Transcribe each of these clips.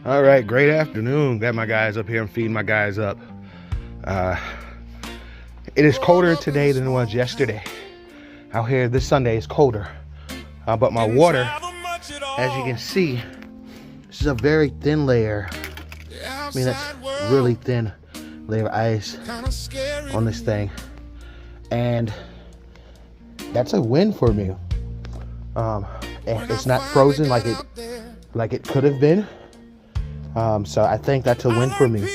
All right, great afternoon. Got my guys up here. I'm feeding my guys up. It is colder today than it was yesterday. Out here this Sunday is colder. But my water, as you can see, this is a very thin layer. I mean, that's really thin layer of ice on this thing. And that's a win for me. It's not frozen like it could have been. So I think that's a win for me.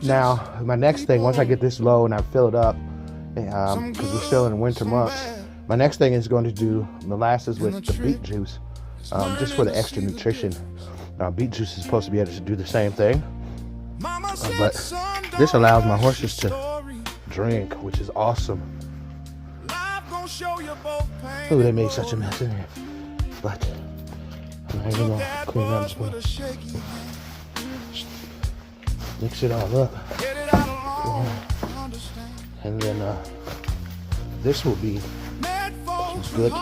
Now, my next thing, once I get this low and I fill it up, because we're still in winter months, my next thing is going to do molasses with the beet juice, just for the extra nutrition. Beet juice is supposed to be able to do the same thing, but this allows my horses to drink, which is awesome. Oh, they made such a mess in here, but I'm gonna clean up. Mix it all up, and then this will be some good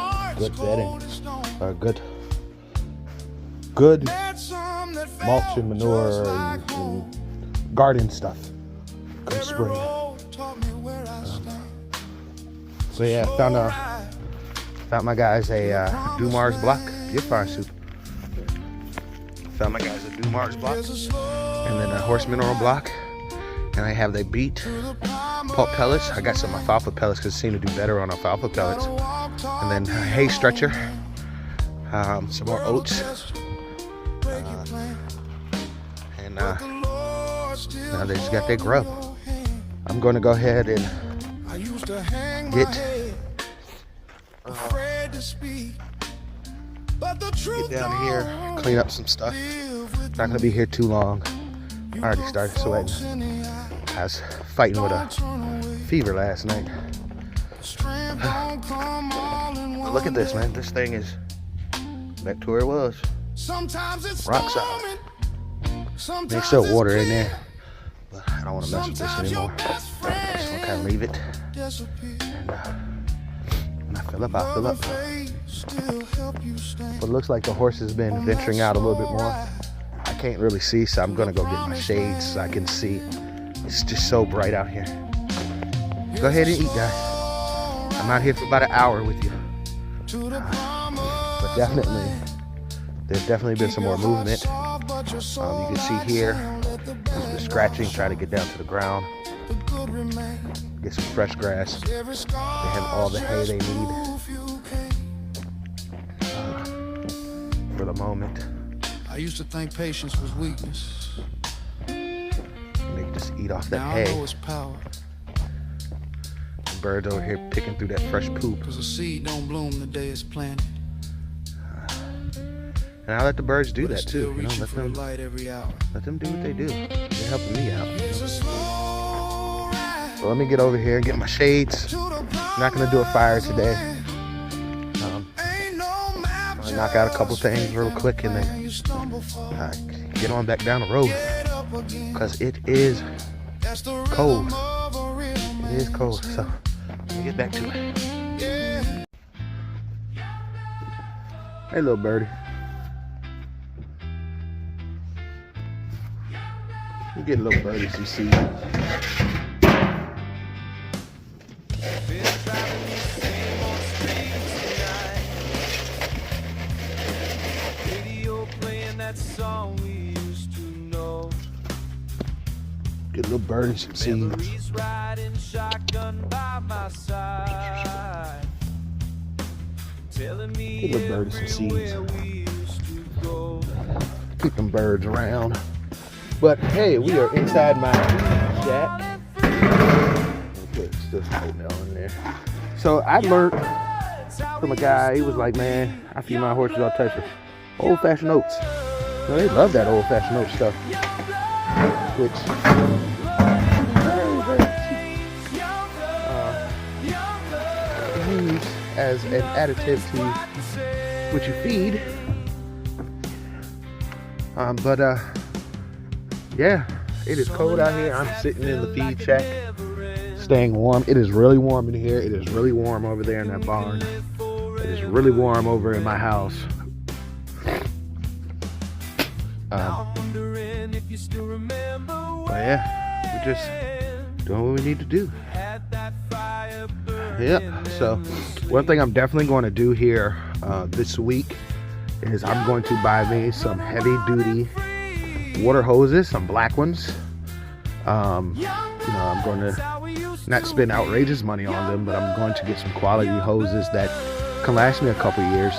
bedding, or good mulch and manure and garden stuff come spring. So yeah, found my guys a Dumars block gift fire soup. Found my guys a Dumars block, and then a horse mineral block, and I have the beet pulp pellets. I got some alfalfa pellets because it seemed to do better on alfalfa pellets, and then a hay stretcher, some more oats, and now they just got their grub. I'm going to go ahead and get down here, clean up some stuff. Not gonna be here too long. I already started sweating. I was fighting with a fever last night. But look at this, man. This thing is back to where it was. Rock solid. There's still water in there, but I don't want to mess with this anymore. I'm just gonna kind of leave it. And when I fill up, I'll fill up. But it looks like the horse has been venturing out a little bit more. I can't really see, so I'm gonna go get my shades so I can see. It's just so bright out here. Go ahead and eat, guys. I'm out here for about an hour with you. But definitely, there's definitely been some more movement. You can see here, the scratching, trying to get down to the ground. Get some fresh grass. They have all the hay they need for the moment. I used to think patience was weakness. And they can just eat off that now hay. I know it's power. The birds over here picking through that fresh poop. Cause a seed don't bloom the day it's planted. And I let the birds do that too. You know, Let them do what they do. They're helping me out. So let me get over here and get my shades. I'm not gonna do a fire today. I'll knock out a couple things real quick and then get on back down the road, because it is cold. It is cold, so let me get back to it. Hey, little birdie. You get little birdie some seeds. Get little birdies some seeds. Get little birdies some seeds. Keep them birds around. But hey, we are inside my shack. Put some oatmeal in there. So I learned from a guy. He was like, "Man, I feed my horses all types of old-fashioned oats." You know, they love that old-fashioned oat stuff, which used as an additive to what you feed. Yeah, it is cold out here. I'm sitting in the feed shack, staying warm. It is really warm in here. It is really warm over there in that barn. It is really warm over in my house. But yeah, we're just doing what we need to do. Yeah, so one thing I'm definitely going to do here this week is I'm going to buy me some heavy duty water hoses, some black ones. I'm going to not spend outrageous money on them, but I'm going to get some quality hoses that can last me a couple years.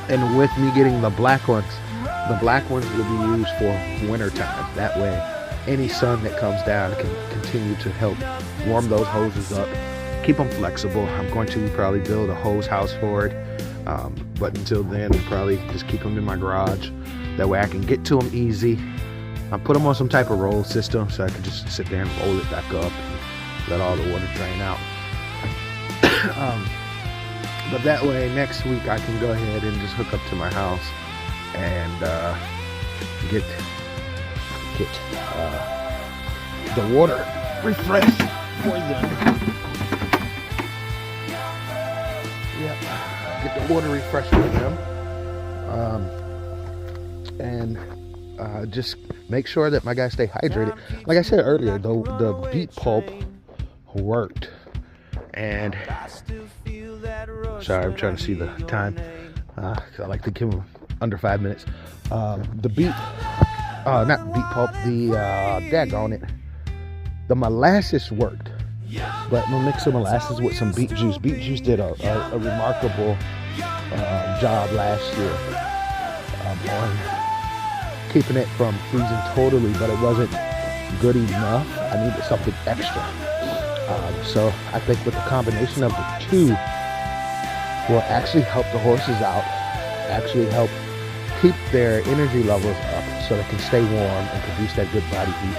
And with me getting the black ones will be used for winter time. That way any sun that comes down can continue to help warm those hoses up, keep them flexible. I'm going to probably build a hose house for it, but until then I'll probably just keep them in my garage. That way I can get to them easy. I put them on some type of roll system so I can just sit there and roll it back up and let all the water drain out. But that way next week I can go ahead and just hook up to my house and get the water refreshed for them. Yep, get the water refreshed for them. And just make sure that my guys stay hydrated. Like I said earlier, the beet pulp worked. And sorry, I'm trying to see the time. I like to give them under 5 minutes. The beet, not beet pulp, the daggone it, the molasses worked. But I'm gonna mix some molasses with some beet juice. Beet juice did a remarkable job last year on keeping it from freezing totally, but it wasn't good enough. I needed something extra. So I think with the combination of the two will actually help the horses out, actually help keep their energy levels up so they can stay warm and produce that good body heat,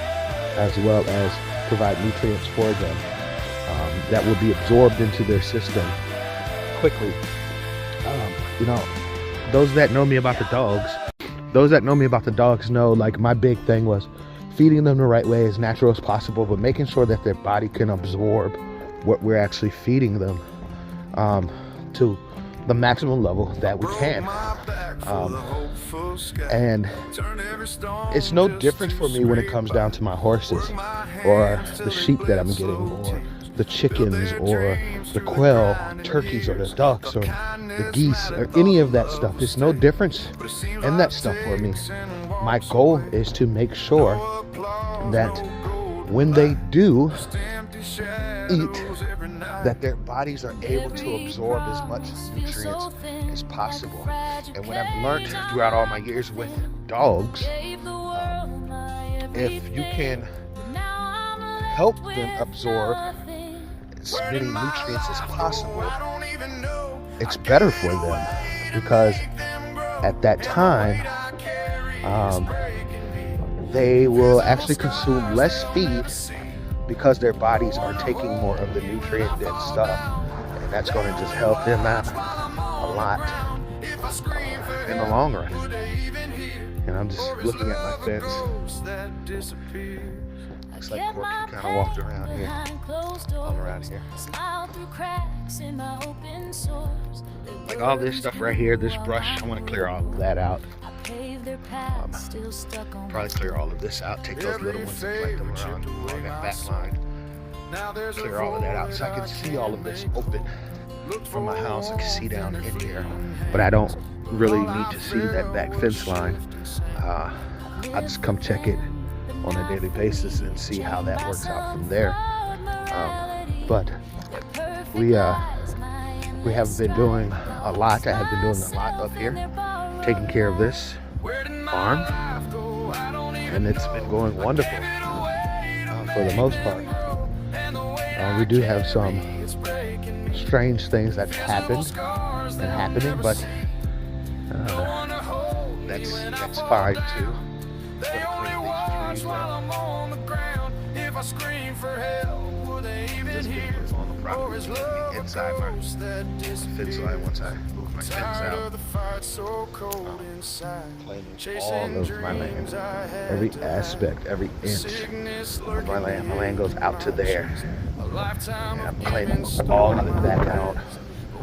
as well as provide nutrients for them that will be absorbed into their system quickly. Those that know me about the dogs know, like, my big thing was feeding them the right way, as natural as possible, but making sure that their body can absorb what we're actually feeding them to the maximum level that we can. And it's no different for me when it comes down to my horses or the sheep that I'm getting, or the chickens or the quail, turkeys or the ducks or the geese or any of that stuff. There's no difference in that stuff for me. My goal is to make sure that when they do eat, that their bodies are able to absorb as much nutrients as possible. And what I've learned throughout all my years with dogs, if you can help them absorb as many nutrients as possible, it's better for them, because at that time they will actually consume less feed because their bodies are taking more of the nutrient-dense stuff, and that's going to just help them out a lot in the long run. And I'm just looking at my fence. Looks like Corky kind of walked around here, all around here. Like all this stuff right here, this brush, I want to clear all of that out. Probably clear all of this out, take those little ones and plant them around that back line. Clear all of that out so I can see all of this open from my house. I can see down in here, but I don't really need to see that back fence line. I just come check it on a daily basis and see how that works out from there. But we have been doing a lot. I have been doing a lot up here, taking care of this farm, and it's been going wonderful for the most part. We do have some strange things that happened and happening, but that's fine too. Inside my fence line, once I move my fence out, claiming all of my land, every aspect, every inch of my land. My land goes out to there, and I'm claiming all of it back out.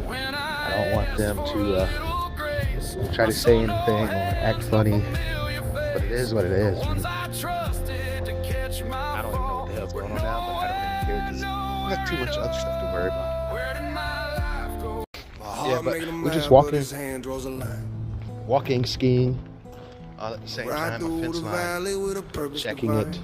I don't want them to try to say anything or act funny, but it is what it is. I don't even know what the hell's going on now, but I don't even care because I got too much other stuff to worry about. Yeah, but we're just walking, skiing, all at the same time. A fence line, checking it,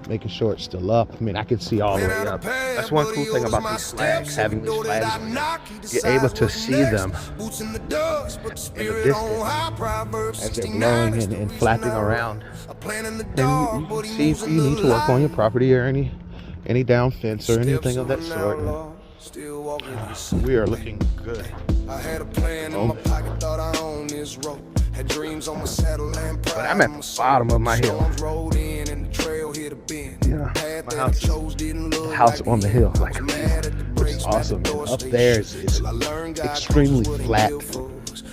making sure it's still up. I mean, I can see all the way up. That's one cool thing about these flags. Having these flags, you're able to see them in the distance as they're blowing and flapping around. And you can see if you need to work on your property or any down fence or anything of that sort. We are looking good. I had a plan in my pocket, thought I owned this road. Had dreams on my saddle and pride. But I'm at the bottom of my hill. Yeah, my house on the hill, like, which is awesome. And up there is extremely flat.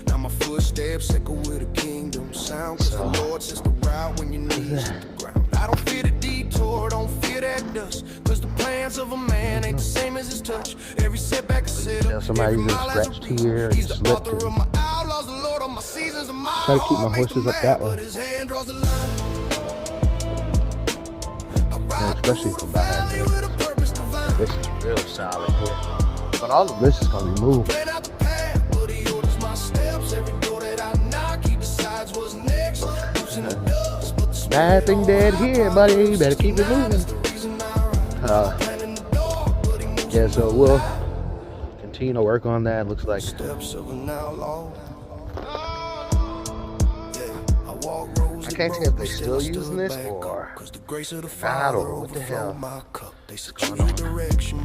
Now my footsteps echo with a kingdom sound. Cause the Lord says the route when you need the ground. I don't fear the detour, don't fear that dust. Cause the plans of a man ain't the same as his touch. Every setback is set up. Somebody even scratched here and slipped. Try to keep my horses up that way. And especially from behind here. This is real solid here. But all of this is going to be moved. Nothing dead here, buddy. You better keep it moving. Yeah, so we'll continue to work on that. Looks like I can't tell if they're still using this or not, or what the hell is going on.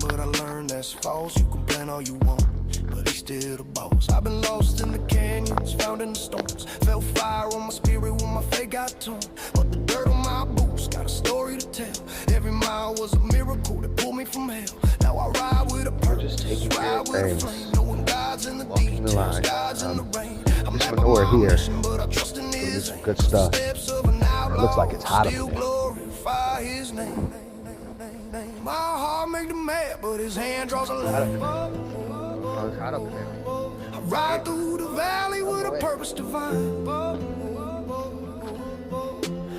But I learned that's false. You can plan all you want, but he's still the boss. I've been lost in the canyons, found in the storms. Felt fire on my spirit when my faith got torn. But the dirt on my boots got a story to tell. Every mile was a miracle that pulled me from hell. Now I ride with a purpose, just taking care of things, walking the line. Just when we're here, we'll do some good stuff. It looks like it's hot up there. My heart make them mad, but his hand draws a line. Oh, it's hot up there. I ride through the valley with a purpose divine.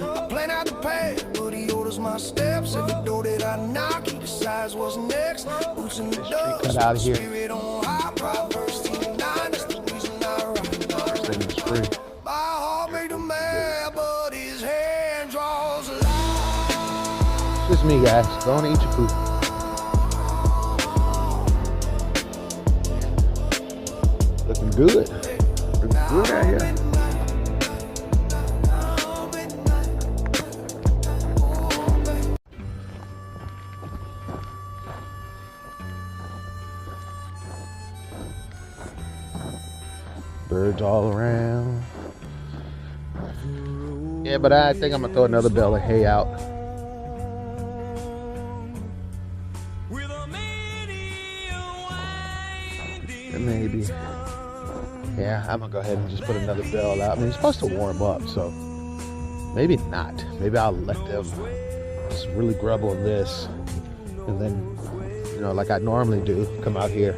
I plan out the path, but he orders my steps. Every door that I knock, he decides what's next. Boots in the dust, cut out of here. Spirit on high, Proverbs 9, that's the reason I ride. First thing is free. My heart make them mad, but his hand draws a line. Just me, guys. Go on and eat your food. Looking good. Looking good out here. Birds all around. Yeah, but I think I'm gonna throw another bale of hay out. Maybe. Yeah, I'm gonna go ahead and just put another bale out. I mean, it's supposed to warm up, so maybe not. Maybe I'll let them just really grub on this, and then, you know, like I normally do, come out here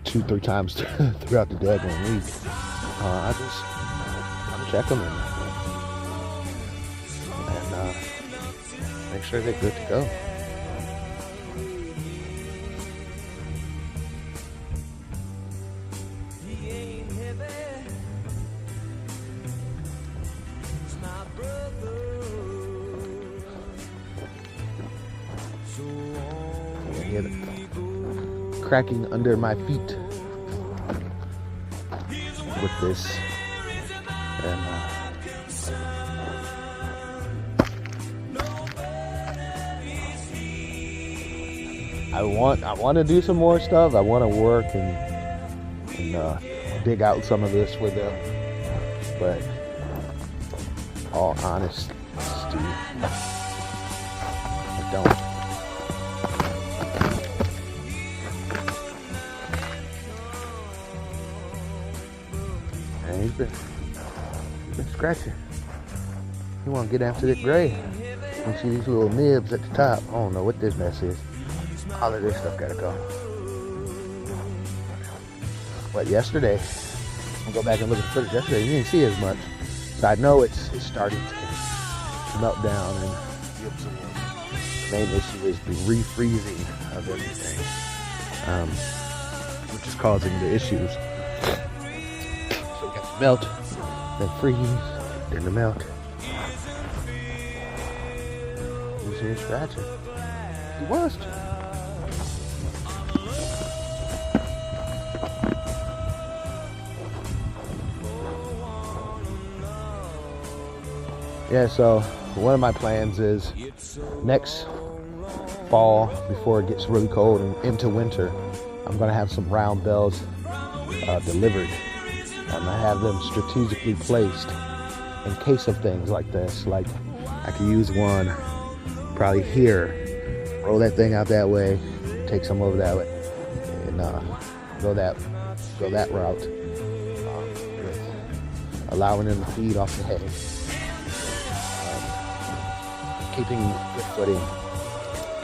2-3 times throughout the day one week. I'm check them and make sure they're good to go. Hear the cracking under my feet with this, and I want to do some more stuff. I want to work and dig out some of this with them, but all honesty, I don't. He's been scratching. He want to get after the gray. You see these little nibs at the top. I don't know what this mess is. All of this stuff gotta go. But yesterday, I'll go back and look at the footage yesterday. You didn't see as much. So I know it's starting to melt down and be absorbed. The main issue is the refreezing of everything, which is causing the issues. So we got the melt, then freeze, then the melt. He's here scratching. He was. Yeah, so one of my plans is next fall, before it gets really cold and into winter, I'm gonna have some round bells delivered. I'm gonna have them strategically placed in case of things like this. Like I could use one probably here, roll that thing out that way, take some over that way, and go that route, with allowing them to feed off the hay. Keeping good footing,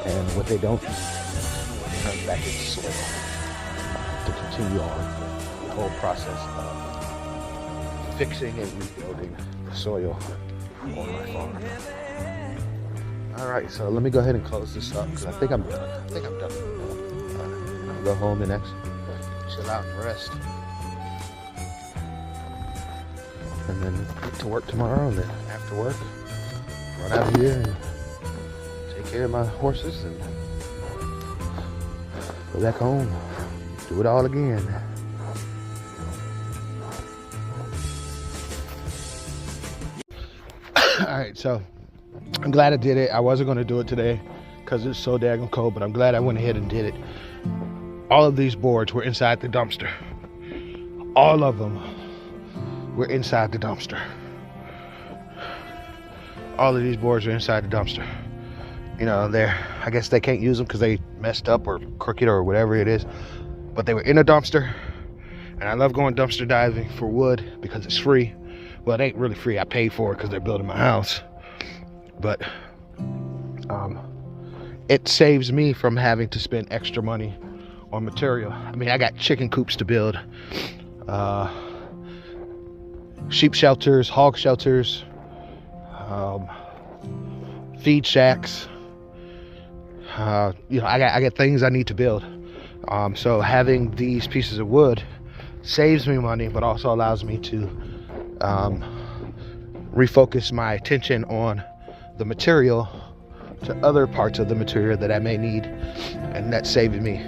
and what they don't turn back into soil to continue on the whole process of fixing and rebuilding the soil on my farm. All right, so let me go ahead and close this up because I think I'm done. I'll go home and actually chill out and rest, and then get to work tomorrow, and then after work, run out here and take care of my horses and go back home, do it all again. All right, so I'm glad I did it. I wasn't going to do it today because it's so daggone cold, but I'm glad I went ahead and did it. All of these boards were inside the dumpster. All of them were inside the dumpster. All of these boards are inside the dumpster. You know, I guess they can't use them because they messed up or crooked or whatever it is. But they were in a dumpster. And I love going dumpster diving for wood because it's free. Well, it ain't really free. I paid for it because they're building my house. But it saves me from having to spend extra money on material. I mean, I got chicken coops to build, sheep shelters, hog shelters, feed shacks. You know, I got things I need to build. So having these pieces of wood saves me money, but also allows me to refocus my attention on the material to other parts of the material that I may need, and that saved me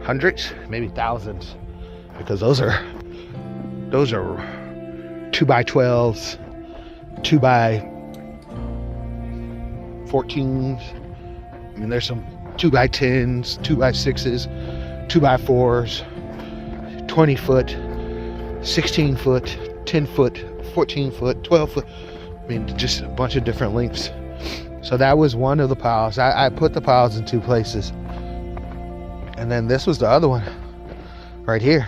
hundreds, maybe thousands, because those are 2x12s, 2x14s. I mean, there's some 2x10s, 2x6s, 2x4s, 20 foot, 16 foot, 10 foot, 14 foot, 12 foot. I mean, just a bunch of different lengths. So that was one of the piles. I put the piles in two places. And then this was the other one right here.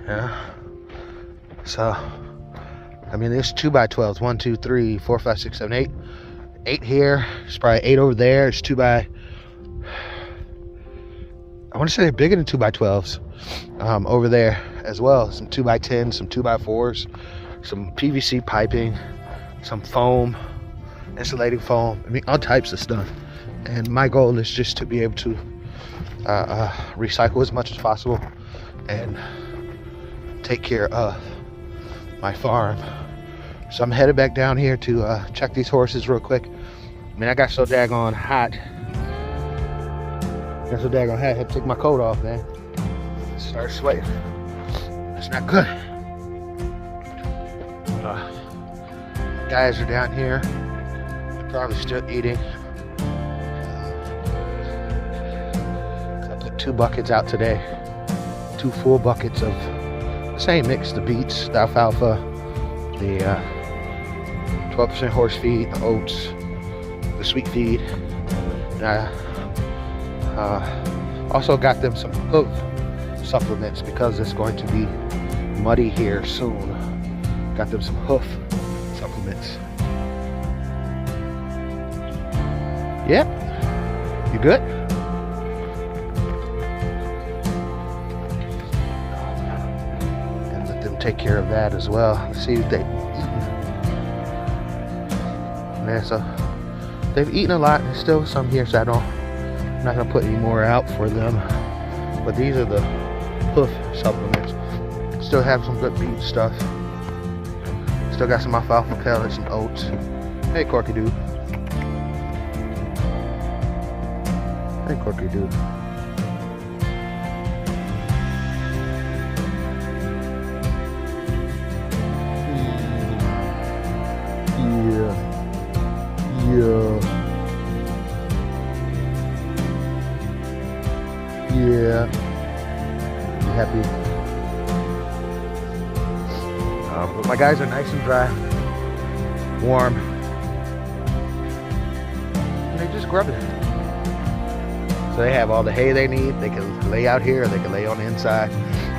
Yeah. So, I mean, there's 2x12s. 1, 2, 3, 4, 5, 6, 7, 8. 8 here. There's probably 8 over there. It's 2x. I want to say they're bigger than 2x12s. Over there as well. Some 2x10s, some 2x4s, some PVC piping, some foam, insulating foam. I mean, all types of stuff. And my goal is just to be able to recycle as much as possible and take care of my farm. So I'm headed back down here to check these horses real quick. I mean, I got so daggone hot. I had to take my coat off, man. Start sweating. That's not good. Guys are down here. They're probably still eating. I put 2 buckets out today. 2 full buckets of the same mix: the beets, the alfalfa, the 12% horse feed, the oats, the sweet feed. And I also got them some hoof supplements because it's going to be muddy here soon. Got them some hoof supplements. Yep. You good? And take care of that as well. Let's see what they've eaten. Yeah, so they've eaten a lot. There's still some here, so I'm not gonna put any more out for them. But these are the hoof supplements. Still have some good beef stuff. Still got some alfalfa pellets and oats. Hey, Corky dude. Hey, Corky dude. Yeah. You happy? But my guys are nice and dry, warm, and they just grub it. So they have all the hay they need. They can lay out here, or they can lay on the inside.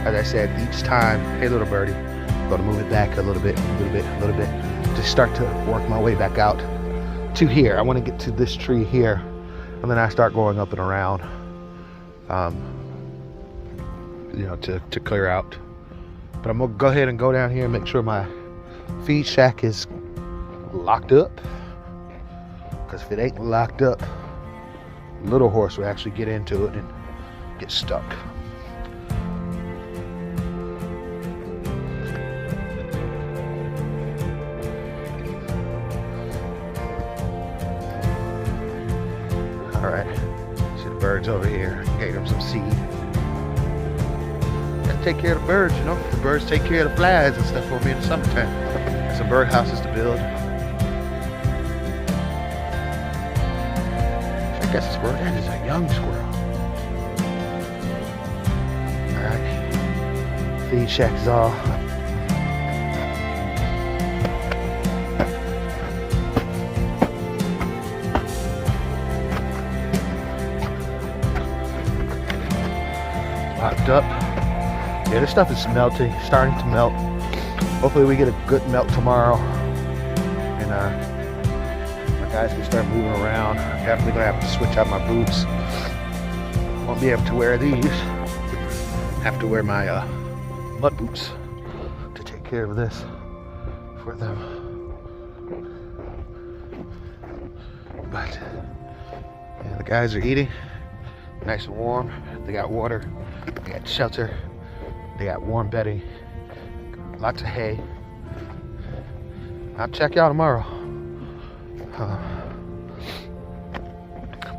As I said, each time, hey little birdie, I'm gonna move it back a little bit, to start to work my way back out to here. I want to get to this tree here, and then I start going up and around, to clear out. But I'm gonna go ahead and go down here and make sure my feed shack is locked up, because if it ain't locked up, little horse will actually get into it and get stuck. All right, see the birds over here. Gave them some seed. Gotta take care of the birds, you know. The birds take care of the flies and stuff for me in the summertime. Got some bird houses to build. I guess a squirrel. That is a young squirrel. All right, feed shack is all. Locked up. Yeah, this stuff is melting, starting to melt. Hopefully we get a good melt tomorrow, and my guys can start moving around. I'm definitely gonna have to switch out my boots. Won't be able to wear these. Have to wear my mud boots to take care of this for them. But yeah, the guys are eating, nice and warm. They got water. They got shelter, they got warm bedding, lots of hay. I'll check y'all tomorrow.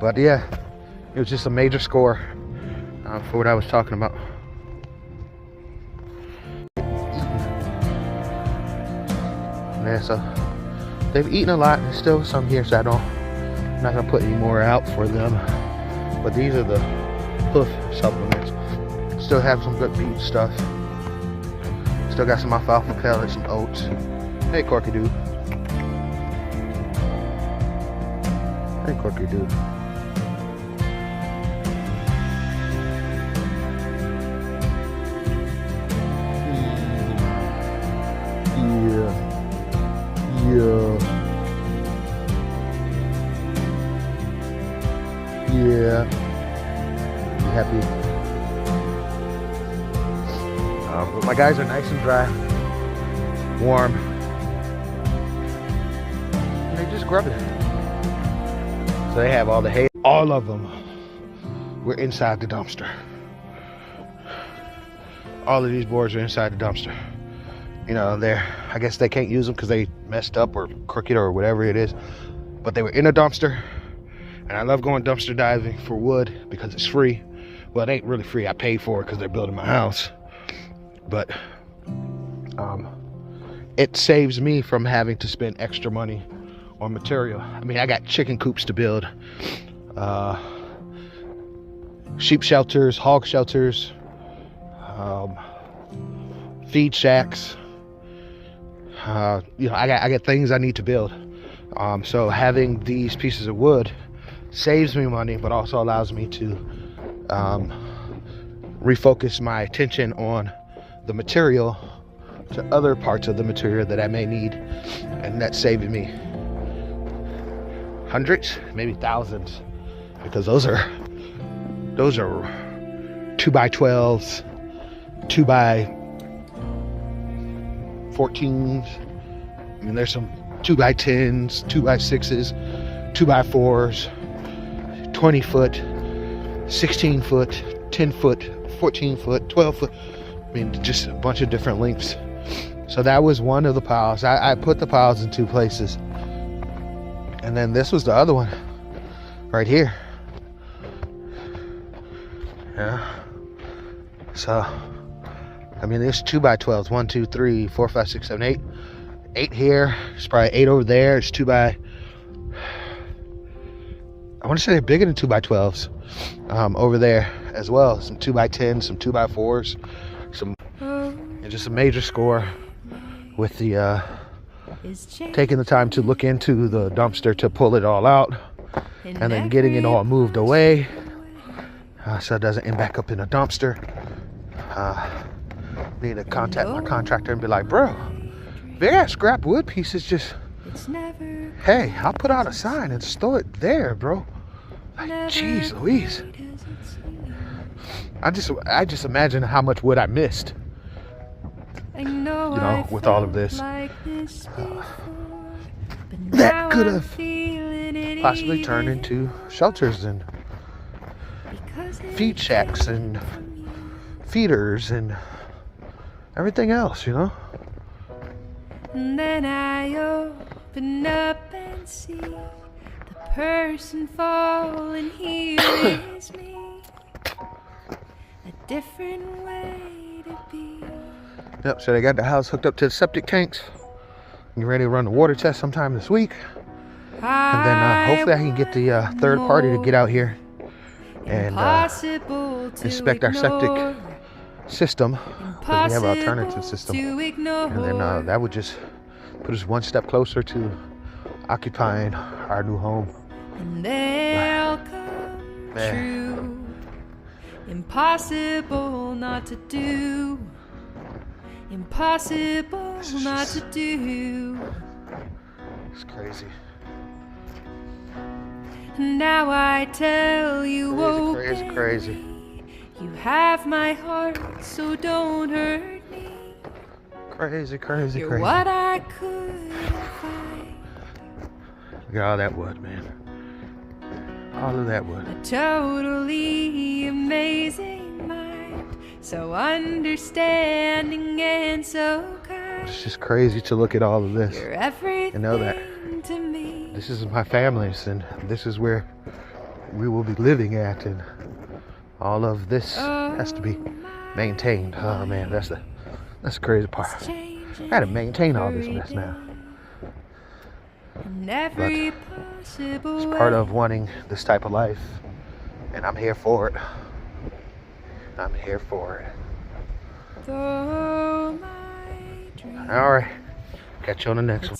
But yeah, it was just a major score for what I was talking about. Yeah, so they've eaten a lot. There's still some here, so I'm not gonna put any more out for them. But these are the hoof supplements. Still have some good beef stuff. Still got some alfalfa pellets and oats. Hey, Corky dude. Hey, Corky dude. Yeah. You happy? But my guys are nice and dry, warm, and they just grub it. So they have all the hay. All of them were inside the dumpster. All of these boards are inside the dumpster. You know, I guess they can't use them because they messed up or crooked or whatever it is. But they were in a dumpster, and I love going dumpster diving for wood because it's free. Well, it ain't really free. I paid for it because they're building my house. But it saves me from having to spend extra money on material. I mean, I got chicken coops to build, sheep shelters, hog shelters, feed shacks. I got things I need to build. So having these pieces of wood saves me money, but also allows me to refocus my attention on the material to other parts of the material that I may need, and that's saving me hundreds, maybe thousands, because those are 2x12s, 2x 14s. I mean, there's some 2x10s, 2x6s, 2x4s, 20 foot, 16 foot, 10 foot, 14 foot, 12 foot. I mean, just a bunch of different lengths. So that was one of the piles. I put the piles in 2 places. And then this was the other one right here. Yeah. So, I mean, there's 2x12s. 1, 2, 3, 4, 5, 6, 7, 8. 8 here. There's probably 8 over there. It's 2x. I want to say they're bigger than 2x12s. Over there as well. Some 2x10s, some 2x4s, some, and just a major score with the taking the time to look into the dumpster to pull it all out, and then getting it all moved away so it doesn't end back up in a dumpster. Need to contact my contractor and be like, bro, big ass scrap wood pieces, just, hey, I'll put out a sign and store it there, bro. Like, jeez Louise. I just imagine how much wood I missed, you know, with all of this. That could have possibly turned into shelters and feed shacks and feeders and everything else, you know. And then I open up and see the person falling, here is me. A different way to be. Yep, so they got the house hooked up to the septic tanks. Get ready to run the water test sometime this week. And then hopefully I can get the third party to get out here and inspect our septic system, because we have an alternative system. And then that would just put us one step closer to occupying our new home. And they'll come true. Impossible not to do. Impossible not to do. It's crazy. Now I tell you, Crazy. You have my heart, so don't hurt me. Crazy. You're what I could find. Look at all that wood, man. All of that wood. A totally amazing mind, so understanding and so kind. It's just crazy to look at all of this You're everything and know that to me. this is my family's, and this is where we will be living at, and all of this has to be maintained. Oh man, that's the crazy part. I had to maintain all this mess now. But it's part of wanting this type of life, and I'm here for it. I'm here for it. All right, catch you on the next one.